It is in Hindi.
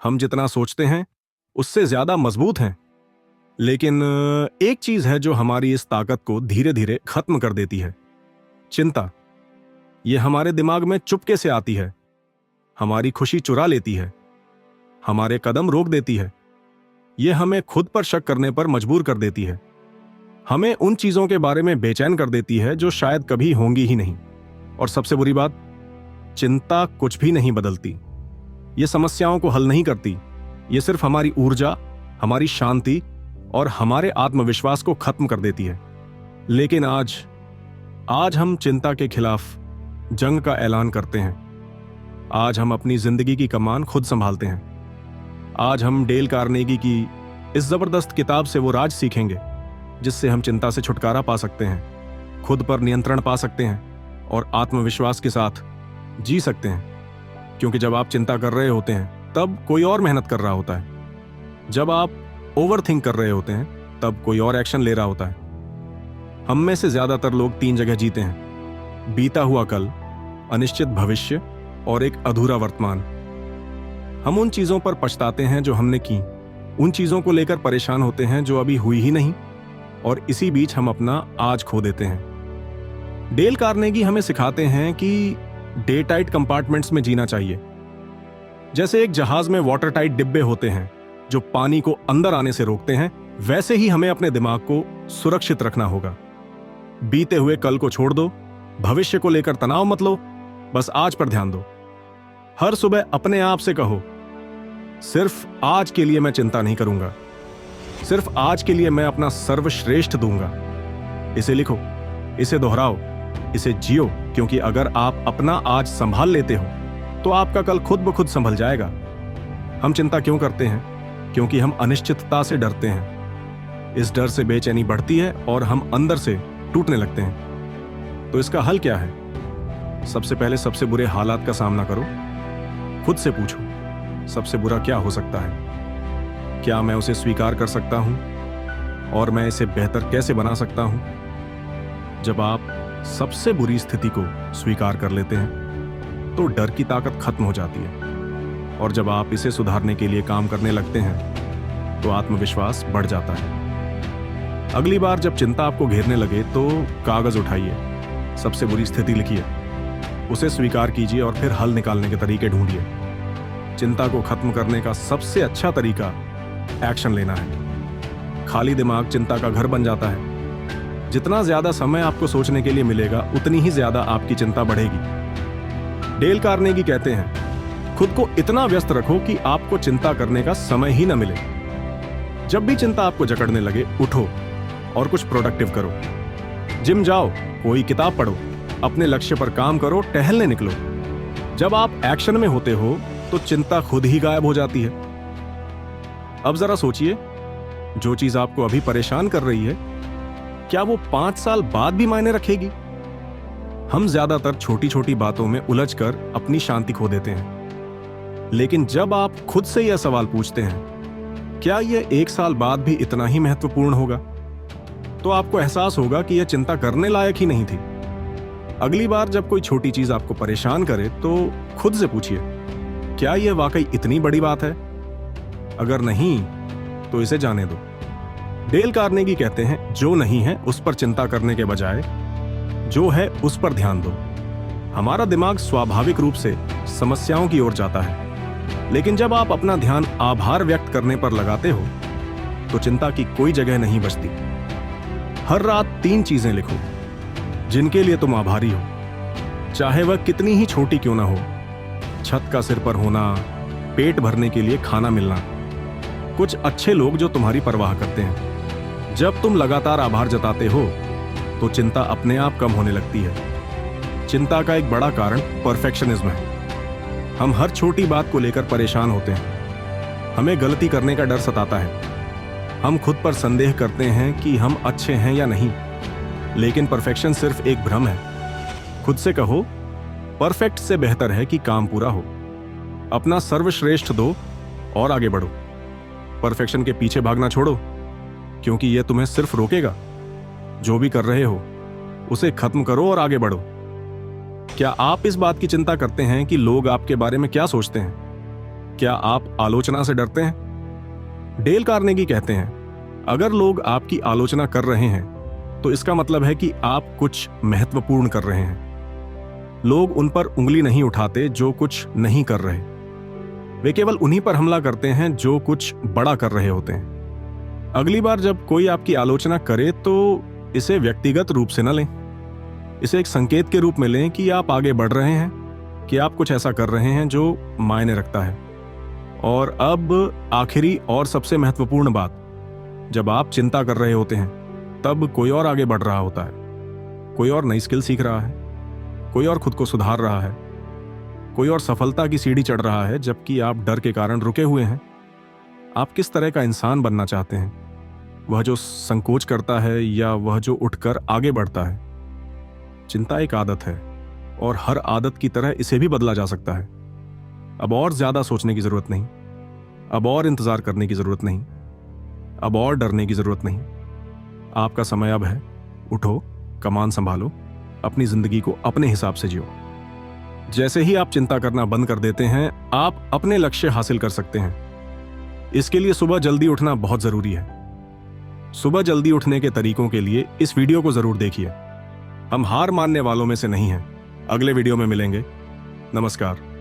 हम जितना सोचते हैं उससे ज्यादा मजबूत हैं। लेकिन एक चीज है जो हमारी इस ताकत को धीरे धीरे खत्म कर देती है, चिंता। यह हमारे दिमाग में चुपके से आती है, हमारी खुशी चुरा लेती है, हमारे कदम रोक देती है। यह हमें खुद पर शक करने पर मजबूर कर देती है, हमें उन चीजों के बारे में बेचैन कर देती है जो शायद कभी होंगी ही नहीं। और सबसे बुरी बात, चिंता कुछ भी नहीं बदलती, ये समस्याओं को हल नहीं करती, ये सिर्फ हमारी ऊर्जा, हमारी शांति और हमारे आत्मविश्वास को खत्म कर देती है। लेकिन आज हम चिंता के खिलाफ जंग का ऐलान करते हैं। आज हम अपनी जिंदगी की कमान खुद संभालते हैं। आज हम डेल कार्नेगी की इस जबरदस्त किताब से वो राज सीखेंगे जिससे हम चिंता से छुटकारा पा सकते हैं, खुद पर नियंत्रण पा सकते हैं और आत्मविश्वास के साथ जी सकते हैं। क्योंकि जब आप चिंता कर रहे होते हैं तब कोई और मेहनत कर रहा होता है। जब आप ओवरथिंक कर रहे होते हैं तब कोई और एक्शन ले रहा होता है। हम में से ज्यादातर लोग 3 जगह जीते हैं: बीता हुआ कल, अनिश्चित भविष्य और एक अधूरा वर्तमान। हम उन चीजों पर पछताते हैं जो हमने की, उन चीजों को लेकर परेशान होते हैं जो अभी हुई ही नहीं, और इसी बीच हम अपना आज खो देते हैं। डेल कार्नेगी हमें सिखाते हैं कि डे टाइट कंपार्टमेंट्स में जीना चाहिए। जैसे एक जहाज में वाटर टाइट डिब्बे होते हैं जो पानी को अंदर आने से रोकते हैं, वैसे ही हमें अपने दिमाग को सुरक्षित रखना होगा। बीते हुए कल को छोड़ दो, भविष्य को लेकर तनाव मत लो, बस आज पर ध्यान दो। हर सुबह अपने आप से कहो, सिर्फ आज के लिए मैं चिंता नहीं करूंगा, सिर्फ आज के लिए मैं अपना सर्वश्रेष्ठ दूंगा। इसे लिखो, इसे दोहराओ, इसे जियो, क्योंकि अगर आप अपना आज संभाल लेते हो तो आपका कल खुद ब खुद संभल जाएगा। हम चिंता क्यों करते हैं? क्योंकि हम अनिश्चितता से डरते हैं। इस डर से बेचैनी बढ़ती है और हम अंदर से टूटने लगते हैं। तो इसका हल क्या है? सबसे पहले सबसे बुरे हालात का सामना करो। खुद से पूछो, सबसे बुरा क्या हो सकता है? क्या मैं उसे स्वीकार कर सकता हूं? और मैं इसे बेहतर कैसे बना सकता हूं? जब आप सबसे बुरी स्थिति को स्वीकार कर लेते हैं तो डर की ताकत खत्म हो जाती है, और जब आप इसे सुधारने के लिए काम करने लगते हैं तो आत्मविश्वास बढ़ जाता है। अगली बार जब चिंता आपको घेरने लगे तो कागज उठाइए, सबसे बुरी स्थिति लिखिए, उसे स्वीकार कीजिए और फिर हल निकालने के तरीके ढूंढिए। चिंता को खत्म करने का सबसे अच्छा तरीका एक्शन लेना है। खाली दिमाग चिंता का घर बन जाता है। जितना ज्यादा समय आपको सोचने के लिए मिलेगा उतनी ही ज्यादा आपकी चिंता बढ़ेगी। डेल कार्नेगी कहते हैं, खुद को इतना व्यस्त रखो कि आपको चिंता करने का समय ही न मिले। जब भी चिंता आपको जकड़ने लगे, उठो और कुछ प्रोडक्टिव करो। जिम जाओ, कोई किताब पढ़ो, अपने लक्ष्य पर काम करो, टहलने निकलो। जब आप एक्शन में होते हो तो चिंता खुद ही गायब हो जाती है। अब जरा सोचिए, जो चीज आपको अभी परेशान कर रही है, क्या वो 5 साल बाद भी मायने रखेगी? हम ज्यादातर छोटी छोटी बातों में उलझकर अपनी शांति खो देते हैं। लेकिन जब आप खुद से यह सवाल पूछते हैं, क्या यह 1 साल बाद भी इतना ही महत्वपूर्ण होगा, तो आपको एहसास होगा कि यह चिंता करने लायक ही नहीं थी। अगली बार जब कोई छोटी चीज आपको परेशान करे तो खुद से पूछिए, क्या यह वाकई इतनी बड़ी बात है? अगर नहीं तो इसे जाने दो। डेल कार्नेगी कहते हैं, जो नहीं है उस पर चिंता करने के बजाय जो है उस पर ध्यान दो। हमारा दिमाग स्वाभाविक रूप से समस्याओं की ओर जाता है, लेकिन जब आप अपना ध्यान आभार व्यक्त करने पर लगाते हो तो चिंता की कोई जगह नहीं बचती। हर रात 3 चीजें लिखो जिनके लिए तुम आभारी हो, चाहे वह कितनी ही छोटी क्यों ना हो। छत का सिर पर होना, पेट भरने के लिए खाना मिलना, कुछ अच्छे लोग जो तुम्हारी परवाह करते हैं। जब तुम लगातार आभार जताते हो तो चिंता अपने आप कम होने लगती है। चिंता का एक बड़ा कारण परफेक्शनिज्म है। हम हर छोटी बात को लेकर परेशान होते हैं। हमें गलती करने का डर सताता है। हम खुद पर संदेह करते हैं कि हम अच्छे हैं या नहीं। लेकिन परफेक्शन सिर्फ एक भ्रम है। खुद से कहो, परफेक्ट से बेहतर है कि काम पूरा हो। अपना सर्वश्रेष्ठ दो और आगे बढ़ो। परफेक्शन के पीछे भागना छोड़ो, क्योंकि यह तुम्हें सिर्फ रोकेगा। जो भी कर रहे हो उसे खत्म करो और आगे बढ़ो। क्या आप इस बात की चिंता करते हैं कि लोग आपके बारे में क्या सोचते हैं? क्या आप आलोचना से डरते हैं? डेल कार्नेगी कहते हैं, अगर लोग आपकी आलोचना कर रहे हैं तो इसका मतलब है कि आप कुछ महत्वपूर्ण कर रहे हैं। लोग उन पर उंगली नहीं उठाते जो कुछ नहीं कर रहे, वे केवल उन्हीं पर हमला करते हैं जो कुछ बड़ा कर रहे होते हैं। अगली बार जब कोई आपकी आलोचना करे तो इसे व्यक्तिगत रूप से न लें, इसे एक संकेत के रूप में लें कि आप आगे बढ़ रहे हैं, कि आप कुछ ऐसा कर रहे हैं जो मायने रखता है। और अब आखिरी और सबसे महत्वपूर्ण बात, जब आप चिंता कर रहे होते हैं तब कोई और आगे बढ़ रहा होता है, कोई और नई स्किल सीख रहा है, कोई और खुद को सुधार रहा है, कोई और सफलता की सीढ़ी चढ़ रहा है, जबकि आप डर के कारण रुके हुए हैं। आप किस तरह का इंसान बनना चाहते हैं? वह जो संकोच करता है या वह जो उठकर आगे बढ़ता है? चिंता एक आदत है और हर आदत की तरह इसे भी बदला जा सकता है। अब और ज्यादा सोचने की जरूरत नहीं, अब और इंतजार करने की जरूरत नहीं, अब और डरने की जरूरत नहीं। आपका समय अब है। उठो, कमान संभालो, अपनी जिंदगी को अपने हिसाब से जियो। जैसे ही आप चिंता करना बंद कर देते हैं, आप अपने लक्ष्य हासिल कर सकते हैं। इसके लिए सुबह जल्दी उठना बहुत जरूरी है। सुबह जल्दी उठने के तरीकों के लिए इस वीडियो को जरूर देखिए। हम हार मानने वालों में से नहीं हैं। अगले वीडियो में मिलेंगे। नमस्कार।